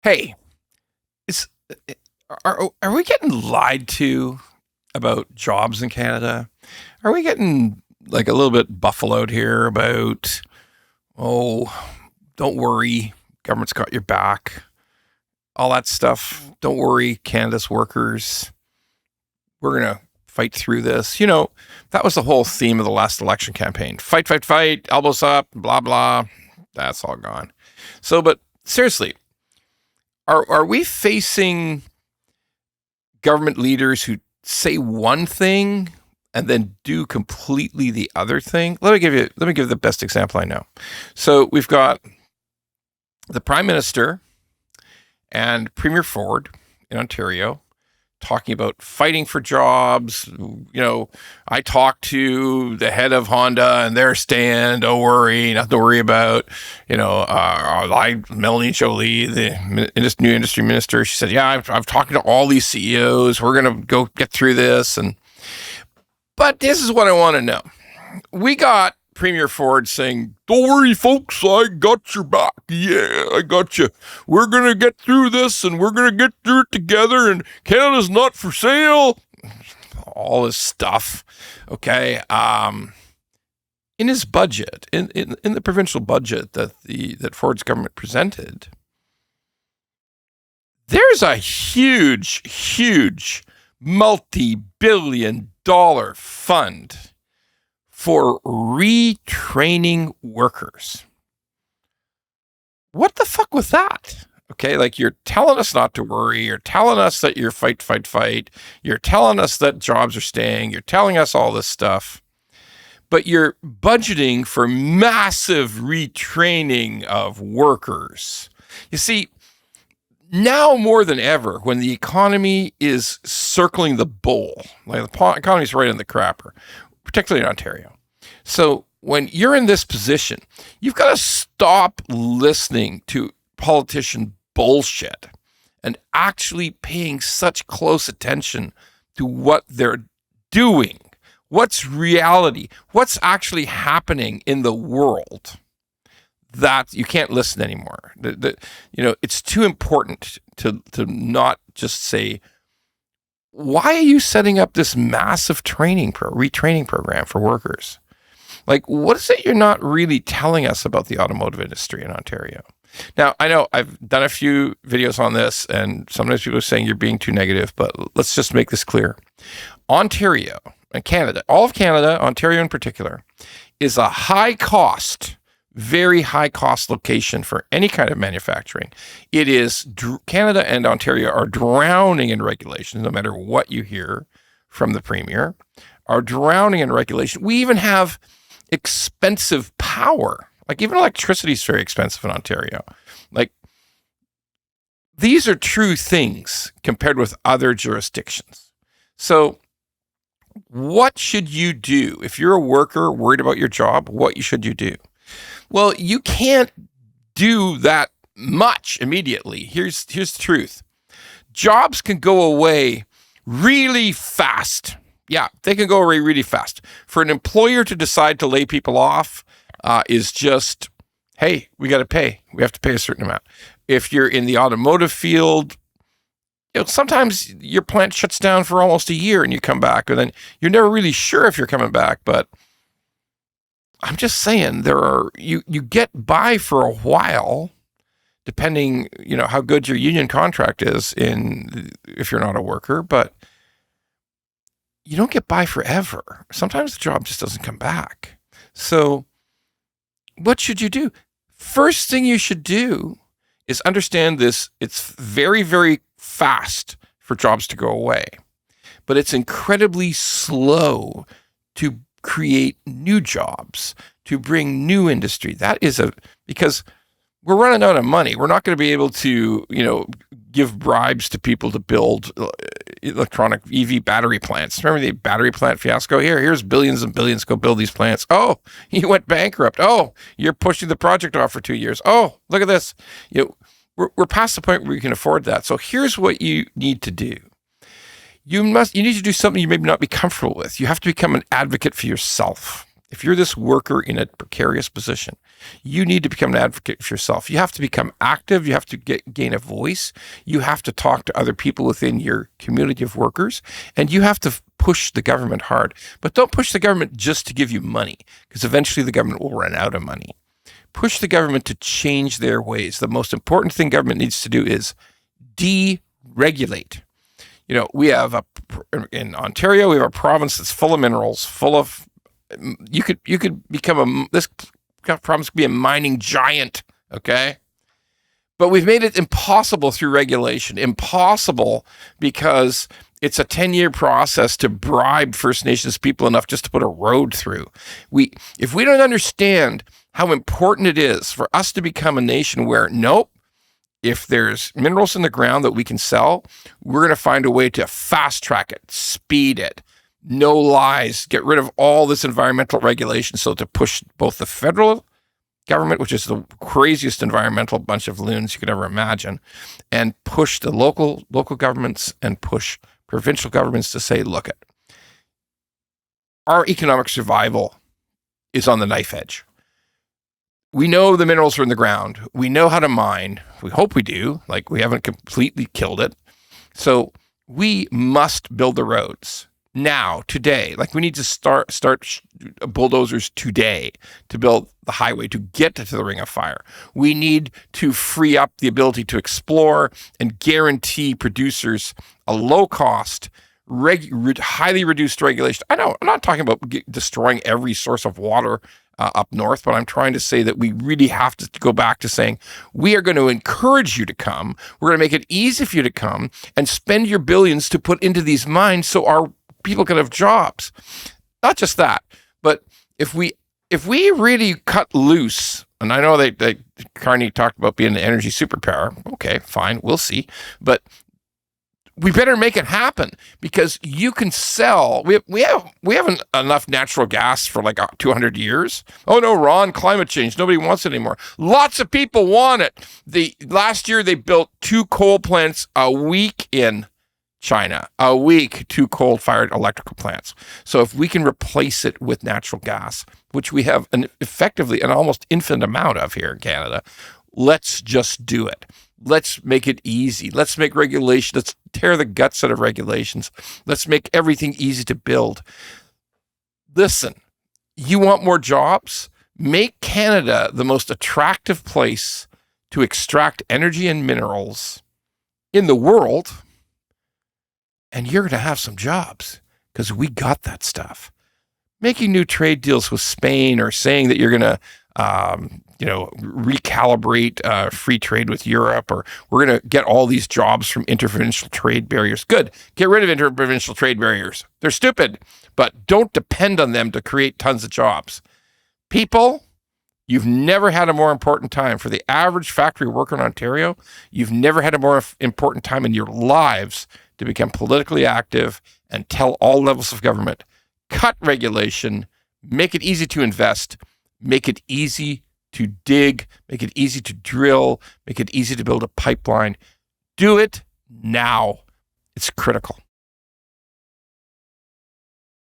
Hey, is are we getting lied to about jobs in Canada? Are we getting like a little bit buffaloed here about, oh, don't worry, government's got your back, all that stuff. Don't worry, Canada's workers, we're gonna fight through this. That was the whole theme of the last election campaign. Fight, fight, fight, elbows up, blah blah. That's all gone. But seriously, are we facing government leaders who say one thing and then do completely the other thing? Let me give the best example I know. So we've got the Prime Minister and Premier Ford in Ontario talking about fighting for jobs. I talked to the head of Honda and they're staying, don't worry, nothing to worry about. Melanie Jolie, the new industry minister, she said, yeah, I've talked to all these CEOs. We're going to go get through this. But this is what I want to know. We got Premier Ford saying, don't worry, folks, I got your back. Yeah, I got you. We're going to get through this and we're going to get through it together and Canada's not for sale. All this stuff. Okay. In his budget, in the provincial budget that Ford's government presented, there's a huge multi-billion-dollar fund for retraining workers. What the fuck was that? Okay, like you're telling us not to worry. You're telling us that you're fight. You're telling us that jobs are staying. You're telling us all this stuff. But you're budgeting for massive retraining of workers. You see, now more than ever, when the economy is circling the bowl, like the economy's right in the crapper, particularly in Ontario. So when you're in this position, you've got to stop listening to politician bullshit and actually paying such close attention to what they're doing. What's reality? What's actually happening in the world? That you can't listen anymore. It's too important to not just say, why are you setting up this massive retraining program for workers? Like, what is it you're not really telling us about the automotive industry in Ontario? Now, I know I've done a few videos on this, and sometimes people are saying you're being too negative, but let's just make this clear. Ontario and Canada, all of Canada, Ontario in particular, is a very high cost location for any kind of manufacturing. It is, Canada and Ontario are drowning in regulations, no matter what you hear from the Premier, are drowning in regulation. We even have expensive power. Like even electricity is very expensive in Ontario. Like these are true things compared with other jurisdictions. So what should you do? If you're a worker worried about your job, what should you do? Well, you can't do that much immediately. Here's the truth. Jobs can go away really fast. Yeah, they can go away really fast. For an employer to decide to lay people off is just, hey, we got to pay. We have to pay a certain amount. If you're in the automotive field, sometimes your plant shuts down for almost a year and you come back, and then you're never really sure if you're coming back. But I'm just saying you get by for a while, depending, how good your union contract is if you're not a worker, but you don't get by forever. Sometimes the job just doesn't come back. So what should you do? First thing you should do is understand this. It's very, very fast for jobs to go away, but it's incredibly slow to create new jobs, to bring new industry. Because we're running out of money. We're not going to be able to, give bribes to people to build electronic EV battery plants. Remember the battery plant fiasco? Here's billions and billions, go build these plants. Oh, you went bankrupt. Oh, you're pushing the project off for 2 years. Oh, look at this. We're past the point where you can afford that. So here's what you need to do. You need to do something you may not be comfortable with. You have to become an advocate for yourself. If you're this worker in a precarious position, You need to become an advocate for yourself. You have to become active. You have to gain a voice. You have to talk to other people within your community of workers, and you have to push the government hard. But don't push the government just to give you money, because eventually the government will run out of money. Push the government to change their ways. The most important thing government needs to do is deregulate. We have in Ontario, we have a province that's full of minerals, full of, you could become this province could be a mining giant, okay? But we've made it impossible through regulation. Impossible because it's a 10-year process to bribe First Nations people enough just to put a road through. If we don't understand how important it is for us to become a nation where, nope, if there's minerals in the ground that we can sell, we're going to find a way to fast track it, speed it, no lies, get rid of all this environmental regulation. So to push both the federal government, which is the craziest environmental bunch of loons you could ever imagine, and push the local governments and push provincial governments to say, look, our economic survival is on the knife edge. We know the minerals are in the ground. We know how to mine. We hope we do. Like, we haven't completely killed it. So we must build the roads now, today. Like, we need to start bulldozers today to build the highway to get to the Ring of Fire. We need to free up the ability to explore and guarantee producers a low-cost, highly reduced regulation. I know I'm not talking about destroying every source of water up north, but I'm trying to say that we really have to go back to saying, we are going to encourage you to come. We're going to make it easy for you to come and spend your billions to put into these mines so our people can have jobs. Not just that, but if we really cut loose, and I know that Carney talked about being an energy superpower. Okay, fine, we'll see. But we better make it happen, because you can sell. We haven't enough natural gas for like 200 years. Oh no, Ron, climate change. Nobody wants it anymore. Lots of people want it. Last year they built 2 coal plants a week in China. A week, 2 coal-fired electrical plants. So if we can replace it with natural gas, which we have effectively an almost infinite amount of here in Canada, let's just do it. Let's make it easy. Let's make regulation. Let's tear the guts out of regulations. Let's make everything easy to build. Listen, you want more jobs? Make Canada the most attractive place to extract energy and minerals in the world, and you're going to have some jobs, because we got that stuff. Making new trade deals with Spain, or saying that you're going to recalibrate free trade with Europe, or we're going to get all these jobs from interprovincial trade barriers. Good. Get rid of interprovincial trade barriers. They're stupid, but don't depend on them to create tons of jobs. People, you've never had a more important time. For the average factory worker in Ontario, you've never had a more important time in your lives to become politically active and tell all levels of government, cut regulation, make it easy to invest, make it easy to dig, make it easy to drill, make it easy to build a pipeline. Do it now. It's critical.